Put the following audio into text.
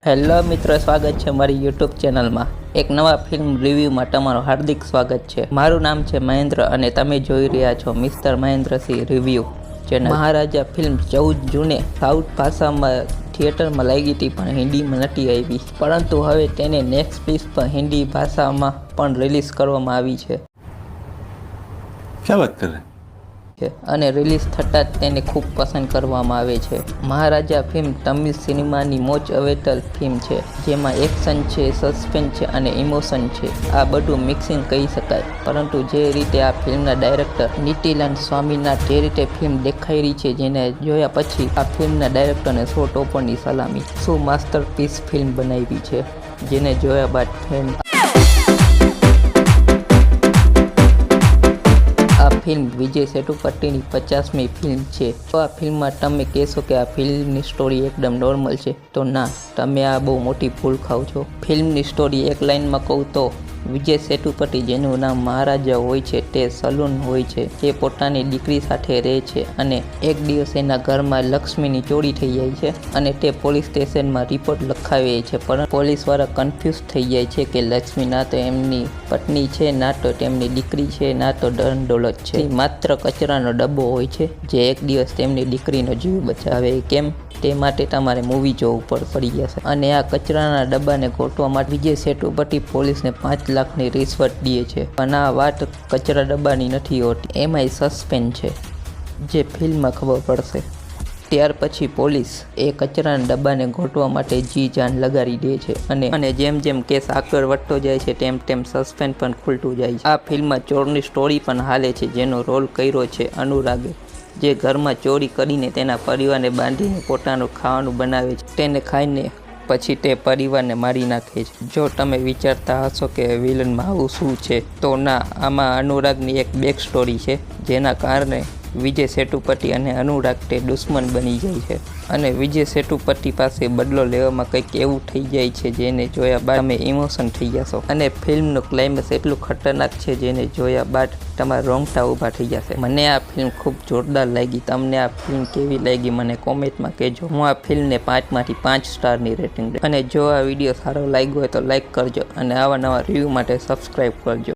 Hello મિત્રો, સ્વાગત છે મારી યુટ્યુબ ચેનલમાં એક નવા ફિલ્મ રિવ્યૂમાં તમારું હાર્દિક સ્વાગત છે। મારું નામ છે મહેન્દ્ર અને તમે જોઈ રહ્યા છો મિસ્ટર મહેન્દ્રસિંહ રિવ્યૂ ચેનલ। મહારાજા ફિલ્મ 14 જૂને સાઉથ ભાષામાં થિયેટરમાં લાગી હતી પણ હિન્દીમાં નથી આવી, પરંતુ હવે તેને નેક્સ્ટ પીસ પર હિન્દી ભાષામાં પણ રિલીઝ કરવામાં આવી છે। क्या बात कर रहे हैं? અને રિલીઝ થતાં જ તેને ખૂબ પસંદ કરવામાં આવે છે। મહારાજા ફિલ્મ તમિલ સિનેમાની મોસ્ટ અવેટેડ ફિલ્મ છે, જેમાં એક્શન છે, સસ્પેન્સ છે અને ઇમોશન છે, આ બધું મિક્સિંગ કહી શકાય। પરંતુ જે રીતે આ ફિલ્મના ડાયરેક્ટર નીતિલાલ સ્વામીનાથન જે રીતે ફિલ્મ દેખાઈ રહી છે, જેને જોયા પછી આ ફિલ્મના ડાયરેક્ટરને 100 ટોપરની સલામી। શું માસ્ટરપીસ ફિલ્મ બનાવી છે, જેને જોયા બાદ ફિલ્મ ફિલ્મ વિજય સેતુપતિની 50મી ફિલ્મ છે। તો આ ફિલ્મમાં તમે કહેશો કે આ ફિલ્મની સ્ટોરી એકદમ નોર્મલ છે, તો ના, તમે આ બહુ મોટી ભૂલ ખાવ છો। ફિલ્મની સ્ટોરી એક લાઇનમાં કહું તો વિજય સેતુપતિ, જેનું નામ મહારાજા હોય છે, તે સલૂન હોય છે, જે પોતાની દીકરી સાથે રહે છે અને એક દિવસ એના ઘરમાં લક્ષ્મીની ચોરી થઈ જાય છે અને તે પોલીસ સ્ટેશનમાં રિપોર્ટ લખાવે છે, પરંતુ પોલીસવાળા કન્ફ્યુઝ થઈ જાય છે કે લક્ષ્મી ના તો એમની પત્ની છે, ના તો તેમની દીકરી છે, ના તો ધન દોલત છે, માત્ર કચરાનો ડબ્બો હોય છે જે એક દિવસ તેમની દીકરીનો જીવ બચાવે। કેમ, તે માટે તમારે મૂવી જોવું પડી જશે। અને આ કચરાના ડબ્બાને ગોતવા માટે વિજય સેતુપતિ પોલીસને 5 લાખની રિશ્વત દે છે, પણ આ વાત કચરા ડબ્બાની નથી હોતી, એમાંય સસ્પેન્સ છે, જે ફિલ્મમાં ખબર પડશે। ત્યાર પછી પોલીસ એ કચરાના ડબ્બાને ગોતવા માટે જી જાન લગાડી દે છે અને જેમ જેમ કેસ આગળ વધતો જાય છે તેમ તેમ સસ્પેન્સ પણ ખુલતું જાય છે। આ ફિલ્મમાં ચોરની સ્ટોરી પણ હાલે છે, જેનો રોલ કર્યો છે અનુરાગે, જે ઘરમાં ચોરી કરીને તેના પરિવારને બાંધીને પોતાનું ખાવાનું બનાવે છે, તેને ખાઈને પછી તે પરિવારને મારી નાખે છે। જો તમે વિચારતા હશો કે વિલનમાં આવું શું છે, તો ના, આમાં અનુરાગની એક બેક સ્ટોરી છે, જેના કારણે વિજય સેતુપતિ અને અનુરાગ તે દુશ્મન બની જાય છે અને વિજય સેતુપતિ પાસે બદલો લેવામાં કંઈક એવું થઈ જાય છે, જેને જોયા બાદ તમે ઇમોશન થઈ જશો અને ફિલ્મનું ક્લાઇમેક્સ એટલું ખતરનાક છે, જેને જોયા બાદ તમારા રોંગટા ઊભા થઈ જશે। મને આ ફિલ્મ ખૂબ જોરદાર લાગી। તમને આ ફિલ્મ કેવી લાગી મને કોમેન્ટમાં કહેજો। હું આ ફિલ્મને 5 માંથી 5 સ્ટારની રેટિંગ દઈશ અને જો આ વિડીયો સારો લાગ્યો હોય તો લાઈક કરજો અને આવા નવા રિવ્યૂ માટે સબસ્ક્રાઈબ કરજો।